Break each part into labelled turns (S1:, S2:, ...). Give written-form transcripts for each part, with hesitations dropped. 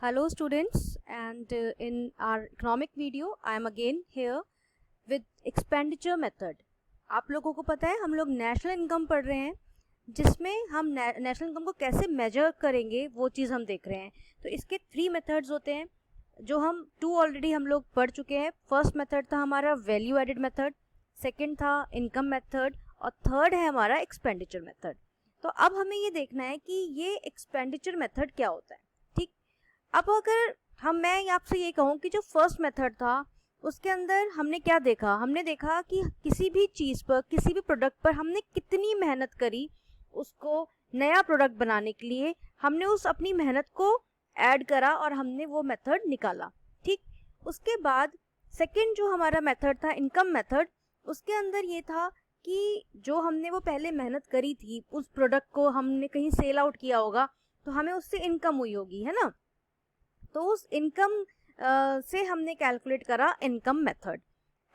S1: Hello students, and in our economic video I am again here with expenditure method. आप लोगों को पता है हम लोग नेशनल इनकम पढ़ रहे हैं जिसमें हम नेशनल इनकम को कैसे मेजर करेंगे वो चीज़ हम देख रहे हैं. तो इसके 3 मेथड्स होते हैं जो हम 2 ऑलरेडी हम लोग पढ़ चुके हैं. फर्स्ट मेथड था हमारा वैल्यू एडेड मेथड, सेकेंड था इनकम मेथड और थर्ड है हमारा एक्सपेंडिचर मेथड. तो अब हमें ये देखना है कि ये एक्सपेंडिचर मेथड क्या होता है. ठीक, अब अगर मैं आपसे ये कहूँ कि जो फर्स्ट मेथड था उसके अंदर हमने क्या देखा, हमने देखा कि किसी भी चीज़ पर, किसी भी प्रोडक्ट पर हमने कितनी मेहनत करी उसको नया प्रोडक्ट बनाने के लिए. हमने उस अपनी मेहनत को ऐड करा और हमने वो मेथड निकाला. ठीक, उसके बाद सेकंड जो हमारा मेथड था इनकम मेथड, उसके अंदर ये था कि जो हमने वो पहले मेहनत करी थी उस प्रोडक्ट को हमने कहीं सेल आउट किया होगा तो हमें उससे इनकम हुई होगी, है ना. तो उस इनकम से हमने कैलकुलेट करा इनकम मेथड.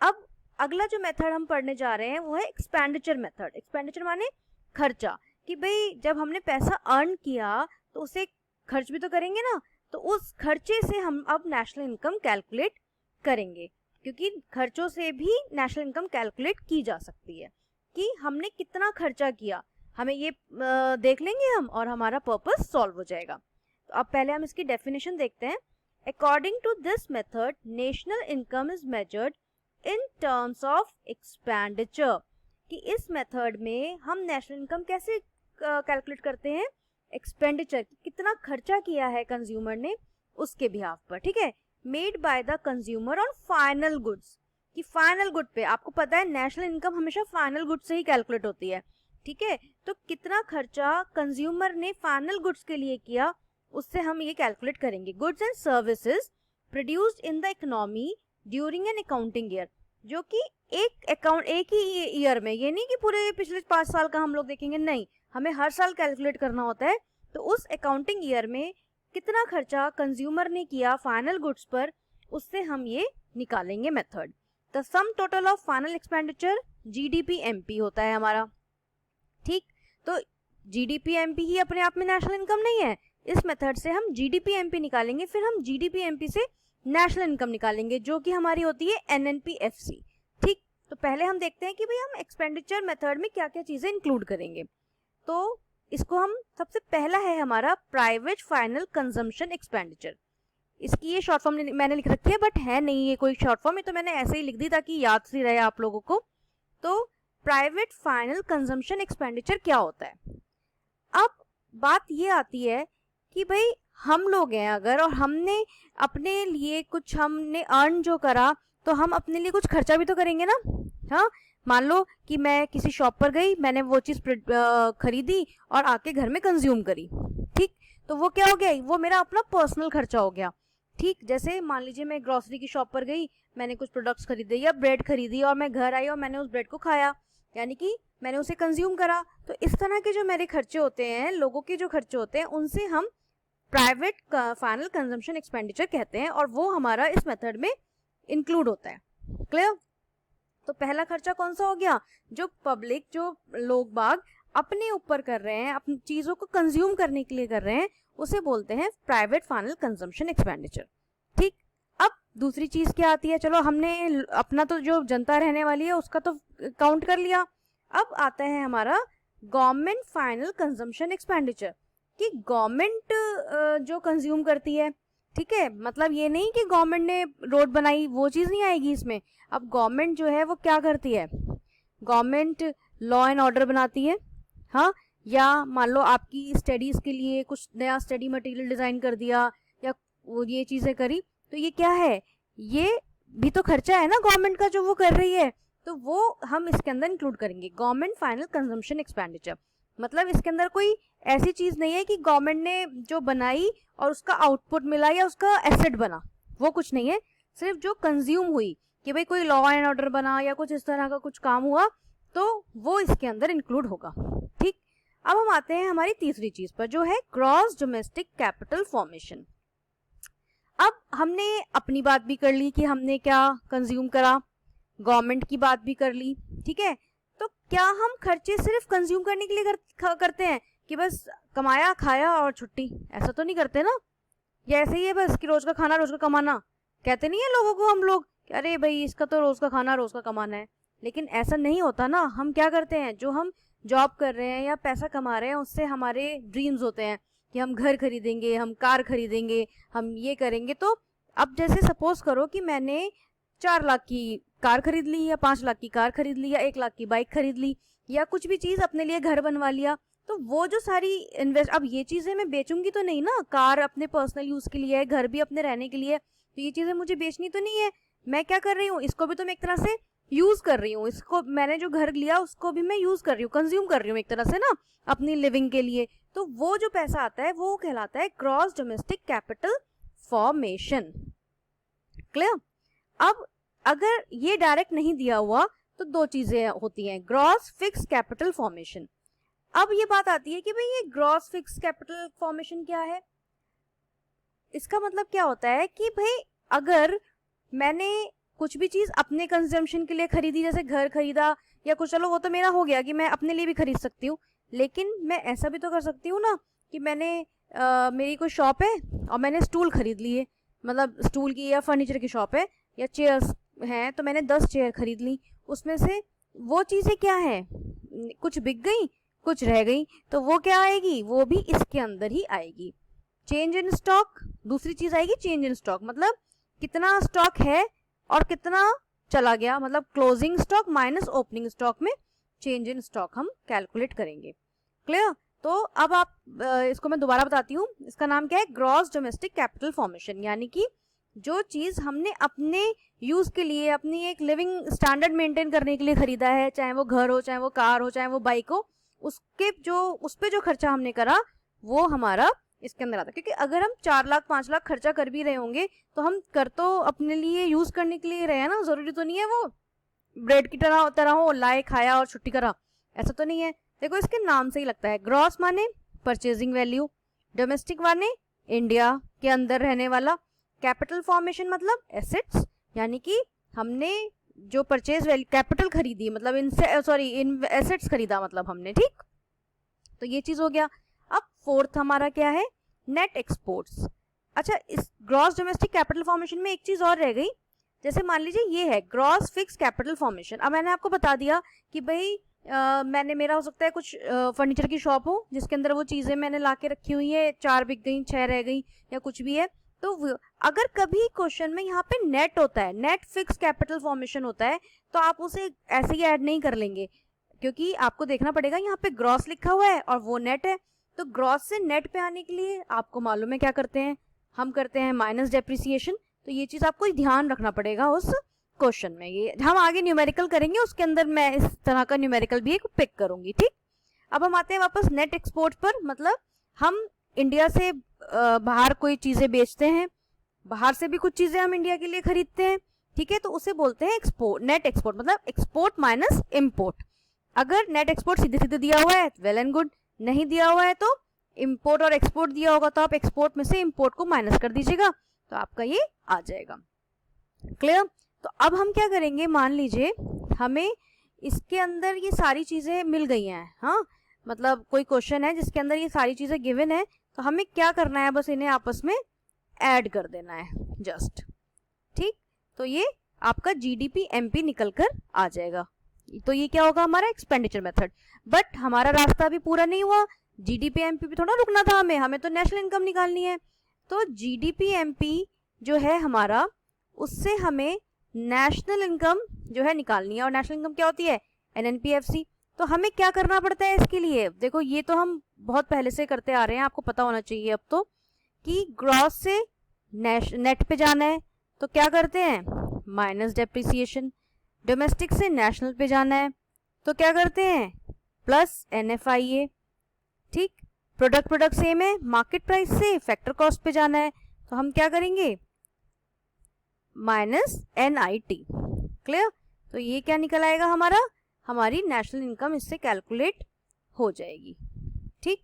S1: अब अगला जो मेथड हम पढ़ने जा रहे हैं वो है एक्सपेंडिचर मेथड. एक्सपेंडिचर माने खर्चा, कि भाई जब हमने पैसा अर्न किया तो उसे खर्च भी तो करेंगे ना. तो उस खर्चे से हम अब नेशनल इनकम कैलकुलेट करेंगे, क्योंकि खर्चों से भी नेशनल इनकम कैलकुलेट की जा सकती है कि हमने कितना खर्चा किया. हमें ये देख लेंगे हम और हमारा पर्पस सॉल्व हो जाएगा. तो अब पहले हम इसकी डेफिनेशन देखते हैं. According to this method national income is measured in terms of expenditure. कि इस मेथड में हम नेशनल इनकम कैसे कैलकुलेट करते हैं, एक्सपेंडिचर, कितना खर्चा किया है कंज्यूमर ने उसके बिहाफ पर. ठीक है, made by the consumer on final goods. कि फाइनल गुड पे आपको पता है नेशनल इनकम हमेशा फाइनल गुड्स से ही कैलकुलेट होती है. ठीक है, तो कितना खर्चा कंज्यूमर ने फाइनल गुड्स के लिए किया उससे हम ये कैलकुलेट करेंगे. Goods and services produced in the economy during an accounting year. जो कि एक ही ईयर में, ये नहीं कि पूरे पिछले 5 साल का हम लोग देखेंगे, नहीं, हमें हर साल कैलकुलेट करना होता है. तो उस अकाउंटिंग ईयर में कितना खर्चा कंज्यूमर ने किया फाइनल गुड्स पर उससे हम ये निकालेंगे method. The sum total of final expenditure GDP-MP होता है हमारा. ठीक, तो GDP-MP ही अपने आप में नेशनल इनकम नहीं है. इस मेथड से हम GDP-MP निकालेंगे, फिर हम GDP-MP से नेशनल इनकम निकालेंगे जो कि हमारी होती है NNP-FC. ठीक, तो पहले हम देखते हैं कि भाई हम एक्सपेंडिचर मेथड में क्या क्या चीज़ें इंक्लूड करेंगे. तो इसको हम सबसे पहला है हमारा प्राइवेट फाइनल कंजम्पशन एक्सपेंडिचर. इसकी ये शॉर्ट फॉर्म मैंने लिख रखी है, बट है नहीं ये कोई शॉर्ट फॉर्म, है तो मैंने ऐसे ही लिख दी ताकि याद से रहे आप लोगों को. तो प्राइवेट फाइनल कंजम्पशन एक्सपेंडिचर क्या होता है. अब बात ये आती है कि भाई हम लोग हैं अगर, और हमने अपने लिए कुछ हमने अर्न जो करा तो हम अपने लिए कुछ खर्चा भी तो करेंगे ना. हाँ, मान लो कि मैं किसी शॉप पर गई, मैंने वो चीज़ खरीदी और आके घर में कंज्यूम करी. ठीक, तो वो क्या हो गया, वो मेरा अपना पर्सनल खर्चा हो गया. ठीक, जैसे मान लीजिए मैं ग्रोसरी की शॉप पर गई, मैंने कुछ प्रोडक्ट्स खरीदे या ब्रेड खरीदी और मैं घर आई और मैंने उस ब्रेड को खाया, यानी कि मैंने उसे कंज्यूम करा. तो इस तरह के जो मेरे खर्चे होते हैं, लोगों के जो खर्चे होते हैं, उनसे हम प्राइवेट फाइनल कंजम्पशन एक्सपेंडिचर कहते हैं और वो हमारा इस मेथड में इंक्लूड होता है. क्लियर. तो पहला खर्चा कौन सा हो गया, जो पब्लिक, जो लोग बाग अपने ऊपर कर रहे हैं, अपनी चीज़ों को कंज्यूम करने के लिए कर रहे हैं, उसे बोलते हैं प्राइवेट फाइनल कंजम्पशन एक्सपेंडिचर. ठीक, अब दूसरी चीज़ क्या आती है, चलो हमने अपना तो जो जनता रहने वाली है उसका तो काउंट कर लिया. अब आता है हमारा गवर्नमेंट फाइनल कंजम्पशन एक्सपेंडिचर, कि गवर्नमेंट जो कंज्यूम करती है. ठीक है, मतलब ये नहीं कि गवर्नमेंट ने रोड बनाई, वो चीज़ नहीं आएगी इसमें. अब गवर्नमेंट जो है वो क्या करती है, गवर्नमेंट लॉ एंड ऑर्डर बनाती है. हाँ, या मान लो आपकी स्टडीज़ के लिए कुछ नया स्टडी मटेरियल डिज़ाइन कर दिया या वो ये चीज़ें करी, तो ये क्या है, ये भी तो खर्चा है ना गवर्नमेंट का जो वो कर रही है. तो वो हम इसके अंदर इंक्लूड करेंगे गवर्नमेंट फाइनल कंजम्पशन एक्सपेंडिचर. मतलब इसके अंदर कोई ऐसी चीज़ नहीं है कि गवर्नमेंट ने जो बनाई और उसका आउटपुट मिला या उसका एसेट बना, वो कुछ नहीं है. सिर्फ जो कंज्यूम हुई, कि भाई कोई लॉ एंड ऑर्डर बना या कुछ इस तरह का कुछ काम हुआ, तो वो इसके अंदर इंक्लूड होगा. ठीक, अब हम आते हैं हमारी तीसरी चीज़ पर जो है ग्रॉस डोमेस्टिक कैपिटल फॉर्मेशन. अब हमने अपनी बात भी कर ली कि हमने क्या कंज्यूम करा, गवर्नमेंट की बात भी कर ली. ठीक है, तो क्या हम खर्चे सिर्फ कंज्यूम करने के लिए करते हैं कि बस कमाया खाया और छुट्टी, ऐसा तो नहीं करते ना. या ऐसे ही है बस कि रोज का खाना रोज का कमाना? कहते नहीं है लोगों को हम लोग कि अरे भाई इसका तो रोज का खाना रोज का कमाना है, लेकिन ऐसा नहीं होता ना। हम क्या करते हैं, जो हम जॉब कर रहे हैं या पैसा कमा रहे हैं उससे हमारे ड्रीम्स होते हैं कि हम घर खरीदेंगे, हम कार खरीदेंगे, हम ये करेंगे। तो अब जैसे सपोज करो कि मैंने 4 लाख की कार खरीद ली, या 5 लाख की कार खरीद ली, या 1 लाख की बाइक खरीद ली, या कुछ भी चीज अपने लिए घर बनवा लिया। तो वो जो सारी इन्वेस्ट, अब ये चीजें मैं बेचूंगी तो नहीं ना, कार अपने पर्सनल यूज के लिए है, घर भी अपने रहने के लिए है, तो ये चीजें मुझे बेचनी तो नहीं है। मैं क्या कर रही हूँ, इसको भी तो मैं एक तरह से यूज कर रही हूँ, इसको मैंने जो घर लिया उसको भी मैं यूज कर रही हूँ, कंज्यूम कर रही हूँ एक तरह से ना अपनी लिविंग के लिए। तो वो जो पैसा आता है वो कहलाता है gross domestic capital formation. Clear? अब अगर ये डायरेक्ट नहीं दिया हुआ तो दो चीजें होती हैं, ग्रॉस फिक्स कैपिटल फॉर्मेशन। अब ये बात आती है कि भाई ये ग्रॉस फिक्स कैपिटल फॉर्मेशन क्या है। इसका मतलब क्या होता है कि भाई अगर मैंने कुछ भी चीज अपने कंजम्पशन के लिए खरीदी, जैसे घर खरीदा या कुछ, चलो वो तो मेरा हो गया कि मैं अपने लिए भी खरीद सकती हूँ, लेकिन मैं ऐसा भी तो कर सकती हूँ ना कि मैंने मेरी कोई शॉप है और मैंने स्टूल खरीद लिए, मतलब स्टूल की या फर्नीचर की शॉप है या चेयर्स हैं, तो मैंने 10 चेयर खरीद ली। उसमें से वो चीजें क्या है, कुछ बिक गई कुछ रह गई, तो वो क्या आएगी, वो भी इसके अंदर ही आएगी। चेंज इन स्टॉक, दूसरी चीज आएगी चेंज इन स्टॉक, मतलब कितना स्टॉक है और कितना चला गया, मतलब closing stock minus opening stock में चेंज इन स्टॉक हम कैलकुलेट करेंगे। क्लियर? तो अब आप इसको मैं दोबारा बताती हूँ, इसका नाम क्या है, ग्रॉस डोमेस्टिक कैपिटल फॉर्मेशन। यानी कि जो चीज हमने अपने यूज के लिए, अपनी एक लिविंग स्टैंडर्ड मेंटेन करने के लिए खरीदा है, चाहे वो घर हो, चाहे वो कार हो, चाहे वो बाइक हो, उसके जो उस पे जो खर्चा हमने करा वो हमारा इसके अंदर आता है। क्योंकि अगर हम 4 लाख 5 लाख खर्चा कर भी रहे होंगे तो हम कर तो अपने लिए यूज करने के लिए रहे हैं ना, जरूरी तो नहीं है वो ब्रेड की तरह हो, लाए खाया और छुट्टी करा, ऐसा तो नहीं है। देखो इसके नाम से ही लगता है, ग्रॉस माने परचेजिंग वैल्यू, डोमेस्टिक माने इंडिया के अंदर रहने वाला, कैपिटल फॉर्मेशन मतलब एसेट्स, यानी कि हमने जो परचेज वैल्यू कैपिटल खरीदी, मतलब इन एसेट्स खरीदा मतलब हमने, ठीक। तो ये चीज हो गया। अब फोर्थ हमारा क्या है, नेट एक्सपोर्ट्स। अच्छा, इस ग्रॉस डोमेस्टिक कैपिटल फॉर्मेशन में एक चीज और रह गई, जैसे मान लीजिए ये है ग्रॉस फिक्स कैपिटल फॉर्मेशन। अब मैंने आपको बता दिया कि भाई मेरा हो सकता है कुछ फर्नीचर की शॉप हो जिसके अंदर वो चीजें मैंने लाके रखी हुई है, 4 बिक गई, 6 रह गई या कुछ भी है। तो अगर कभी क्वेश्चन में यहाँ पे नेट होता है, नेट फिक्स कैपिटल फॉर्मेशन होता है, तो आप उसे ऐसे ही ऐड नहीं कर लेंगे, क्योंकि आपको देखना पड़ेगा यहाँ पे ग्रॉस लिखा हुआ है और वो नेट है। तो ग्रॉस से नेट पे आने के लिए आपको मालूम है क्या करते हैं, हम करते हैं माइनस डेप्रिसिएशन। तो ये चीज आपको ध्यान रखना पड़ेगा उस क्वेश्चन में। ये हम आगे न्यूमेरिकल करेंगे, उसके अंदर मैं इस तरह का न्यूमेरिकल भी एक पिक करूंगी, ठीक। अब हम आते हैं वापस नेट एक्सपोर्ट पर, मतलब हम इंडिया से बाहर कोई चीजें बेचते हैं, बाहर से भी कुछ चीजें हम इंडिया के लिए खरीदते हैं, ठीक है। तो उसे बोलते हैं एक्सपोर्ट, नेट एक्सपोर्ट मतलब एक्सपोर्ट माइनस इम्पोर्ट। अगर नेट एक्सपोर्ट सीधे सीधे दिया हुआ है वेल एंड गुड, नहीं दिया हुआ है तो इम्पोर्ट और एक्सपोर्ट दिया होगा तो आप एक्सपोर्ट में से इम्पोर्ट को माइनस कर दीजिएगा, तो आपका ये आ जाएगा। क्लियर? तो अब हम क्या करेंगे, मान लीजिए हमें इसके अंदर ये सारी चीजें मिल गई हैं, हाँ, मतलब कोई क्वेश्चन है जिसके अंदर ये सारी चीजें गिवन है, तो हमें क्या करना है, बस इन्हें आपस में ऐड कर देना है जस्ट, ठीक। तो ये आपका जीडीपी एमपी निकल कर आ जाएगा। तो ये क्या होगा, हमारा एक्सपेंडिचर मेथड। बट हमारा रास्ता अभी पूरा नहीं हुआ, जीडीपी एमपी पे थोड़ा रुकना था हमें तो नेशनल इनकम निकालनी है। तो जीडीपी एमपी जो है हमारा, उससे हमें नेशनल इनकम जो है निकालनी है। और नेशनल इनकम क्या होती है, एनएनपीएफसी। तो हमें क्या करना पड़ता है इसके लिए, देखो ये तो हम बहुत पहले से करते आ रहे हैं, आपको पता होना चाहिए अब तो, कि ग्रॉस से नेट पे जाना है तो क्या करते हैं, माइनस डेप्रिसिएशन। डोमेस्टिक से नेशनल पे जाना है तो क्या करते हैं, प्लस एनएफआईए, ठीक। प्रोडक्ट सेम है, मार्केट प्राइस से फैक्टर कॉस्ट पे जाना है तो हम क्या करेंगे, माइनस एनआईटी। क्लियर? तो ये क्या निकल आएगा हमारा, हमारी नेशनल इनकम इससे कैलकुलेट हो जाएगी, ठीक।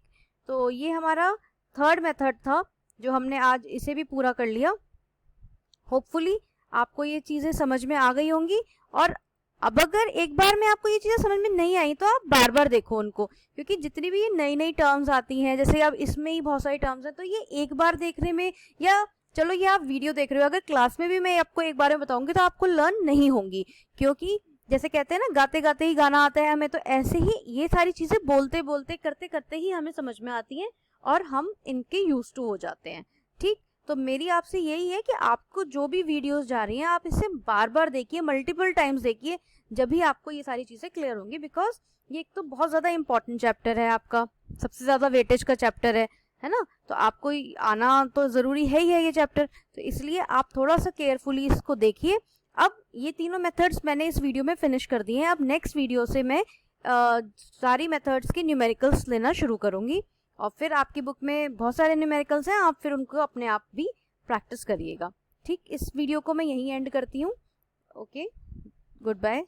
S1: तो ये हमारा थर्ड मेथड था जो हमने आज इसे भी पूरा कर लिया। होपफुली आपको ये चीजें समझ में आ गई होंगी। और अब अगर एक बार में आपको ये चीज़ें समझ में नहीं आई तो आप बार बार देखो उनको, क्योंकि जितनी भी ये नई नई टर्म्स आती हैं, जैसे अब इसमें ही बहुत सारी टर्म्स हैं, तो ये एक बार देखने में, या चलो ये आप वीडियो देख रहे हो, अगर क्लास में भी मैं आपको एक बार में बताऊंगी तो आपको लर्न नहीं होंगी, क्योंकि जैसे कहते हैं ना गाते गाते ही गाना आता है हमें, तो ऐसे ही ये सारी चीज़ें बोलते बोलते करते करते ही हमें समझ में आती हैं और हम इनके यूज टू हो जाते हैं। ठीक, तो मेरी आपसे यही है कि आपको जो भी वीडियोस जा रही हैं आप इसे बार बार देखिए, मल्टीपल टाइम्स देखिए, जब भी आपको ये सारी चीज़ें क्लियर होंगी। बिकॉज ये एक तो बहुत ज़्यादा इंपॉर्टेंट चैप्टर है आपका, सबसे ज़्यादा वेटेज का चैप्टर है ना, तो आपको आना तो ज़रूरी है ही है ये चैप्टर, तो इसलिए आप थोड़ा सा केयरफुली इसको देखिए। अब ये तीनों मेथड्स मैंने इस वीडियो में फिनिश कर दिए हैं। अब नेक्स्ट वीडियो से मैं सारी मेथड्स के न्यूमेरिकल्स लेना शुरू करूँगी, और फिर आपकी बुक में बहुत सारे न्यूमेरिकल्स हैं, आप फिर उनको अपने आप भी प्रैक्टिस करिएगा। ठीक, इस वीडियो को मैं यहीं एंड करती हूँ। Okay, good bye.